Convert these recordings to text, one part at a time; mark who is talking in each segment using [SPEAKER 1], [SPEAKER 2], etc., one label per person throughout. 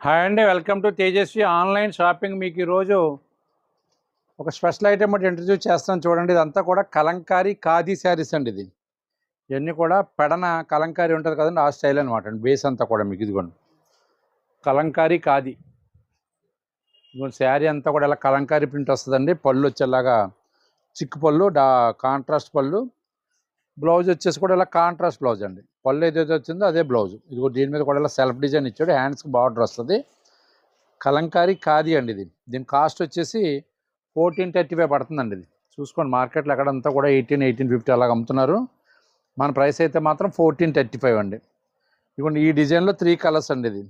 [SPEAKER 1] Hi అండి, welcome to Tejaswi online shopping. మీకు ఈరోజు ఒక స్పెషల్ ఐటమ్ ఒకటి ఇంట్రడ్యూస్ చేస్తాను చూడండి. ఇదంతా కూడా కలంకారీ ఖాదీ శారీస్ అండి. ఇవన్నీ కూడా పెడన కలంకారీ ఉంటుంది కదండి, ఆ స్టైల్ అనమాట అండి. బేస్ అంతా కూడా మీకు ఇదిగోండి కలంకారీ ఖాదీ. ఇదిగోండి శారీ అంతా కూడా ఇలా కలంకారీ ప్రింట్ వస్తుందండి. పళ్ళు వచ్చేలాగా చిక్కు పళ్ళు, కాంట్రాస్ట్ పళ్ళు. బ్లౌజ్ వచ్చేసి కూడా ఇలా కాంట్రాస్ట్ బ్లౌజ్ అండి. పళ్ళు ఏదైతే వచ్చిందో అదే బ్లౌజ్. ఇదిగో దీని మీద కూడా ఇలా సెల్ఫ్ డిజైన్ ఇచ్చాడు. హ్యాండ్స్కి బార్డర్ వస్తుంది. కలంకారీ ఖాదీ అండి ఇది. దీని కాస్ట్ వచ్చేసి 1435 పడుతుందండి. ఇది చూసుకోండి, మార్కెట్లో ఎక్కడంతా కూడా 1850 అలాగ అమ్ముతున్నారు. మన ప్రైస్ అయితే మాత్రం 1435 అండి. ఇదిగోండి ఈ డిజైన్లో 3 కలర్స్ అండి. ఇది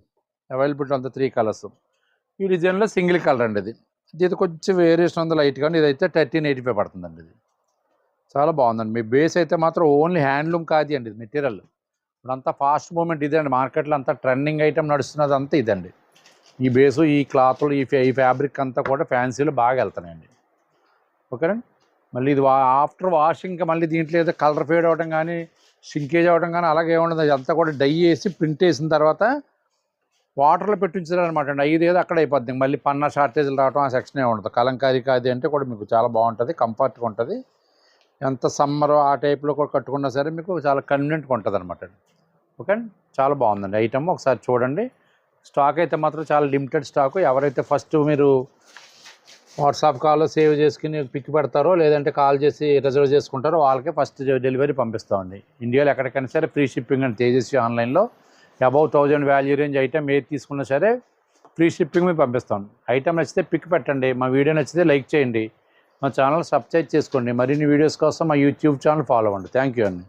[SPEAKER 1] అవైలబిలిటీ అంతా 3 కలర్స్. ఈ డిజైన్లో సింగిల్ కలర్ అండి. ఇది కొంచెం వేరియేషన్ ఉంది లైట్, కానీ ఇదైతే 1385 పడుతుందండి. ఇది చాలా బాగుందండి. మీ బేస్ అయితే మాత్రం ఓన్లీ హ్యాండ్లూమ్ ఖాదీ అండి. ఇది మెటీరియల్ ఇప్పుడంతా ఫాస్ట్ మూమెంట్ ఇదే అండి. మార్కెట్లో అంతా ట్రెండింగ్ ఐటమ్ నడుస్తున్నది అంతా ఇదండి. ఈ బేసు, ఈ క్లాతులు, ఈ ఫ్యాబ్రిక్ అంతా కూడా ఫ్యాన్సీలో బాగా వెళ్తున్నాయండి. ఓకేనండి. మళ్ళీ ఇది ఆఫ్టర్ వాషింగ్ మళ్ళీ దీంట్లో ఏదో కలర్ ఫేడ్ అవ్వడం కానీ షింకేజ్ అవ్వడం కానీ అలాగే ఉండదు. అదంతా కూడా డై వేసి ప్రింట్ వేసిన తర్వాత వాటర్లో పెట్టించారనమాట అండి. ఇది ఏదో అక్కడ అయిపోద్ది. మళ్ళీ పన్నా షార్టేజ్లు రావడం ఆ సెక్షనే ఉండదు. కలంకారీ ఖాదీ అంటే కూడా మీకు చాలా బాగుంటుంది, కంఫర్ట్గా ఉంటుంది. ఎంత సమ్మర్ ఆ టైప్లో కూడా కట్టుకున్నా సరే మీకు చాలా కన్వీనియంట్గా ఉంటుంది అనమాట. ఓకే అండి, చాలా బాగుందండి ఐటమ్. ఒకసారి చూడండి. స్టాక్ అయితే మాత్రం చాలా లిమిటెడ్ స్టాకు. ఎవరైతే ఫస్ట్ మీరు వాట్సాప్ కాల్లో సేవ్ చేసుకుని పిక్ పెడతారో, లేదంటే కాల్ చేసి రిజర్వ్ చేసుకుంటారో వాళ్ళకే ఫస్ట్ డెలివరీ పంపిస్తామండి. ఇండియాలో ఎక్కడికైనా సరే ఫ్రీ షిప్పింగ్ అండి. తేజస్వి ఆన్లైన్లో అబౌవ్ 1000 వాల్యూ రేంజ్ ఐటమ్ ఏది తీసుకున్నా సరే ఫ్రీ షిప్పింగ్ మేము పంపిస్తాం. ఐటమ్ నచ్చితే పిక్ పెట్టండి, మా వీడియో నచ్చితే లైక్ చేయండి, మా ఛానల్ సబ్స్క్రైబ్ చేసుకోండి. మరిన్ని వీడియోస్ కోసం మా యూట్యూబ్ ఛానల్ ఫాలో అవ్వండి. థ్యాంక్ యూ అండి.